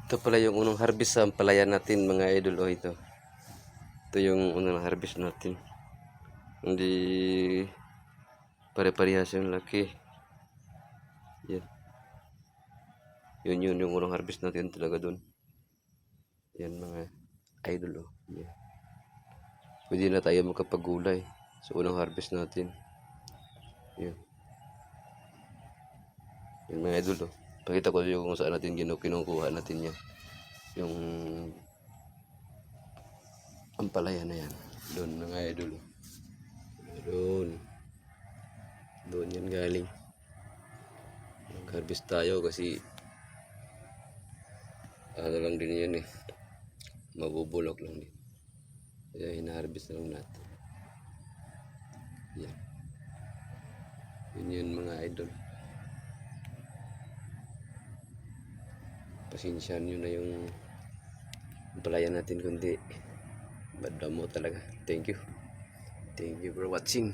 Ito pala yung unang harvest sa ampalaya natin mga idol. O ito. Ito yung unang harvest natin. Hindi pare-parehas yung laki. Yan. Yun yung unang harvest natin talaga dun. Yan mga idol. O. Yan. Pwede na tayo magkapagulay sa unang harvest natin. Yan. Yan mga idol. O. Pakita ko yung kung saan natin kinukuha natin yan. Yung ampalaya na yan. Doon mga idol. Doon. Doon yan galing. Mag-harvest tayo kasi ano lang din yan eh. Mabubulok lang din. Kaya hina-harvest na lang natin. Yan. Yun yun mga idol. Pasensyahan nyo na yung ampalaya natin kundi badamo talaga. Thank you. Thank you for watching.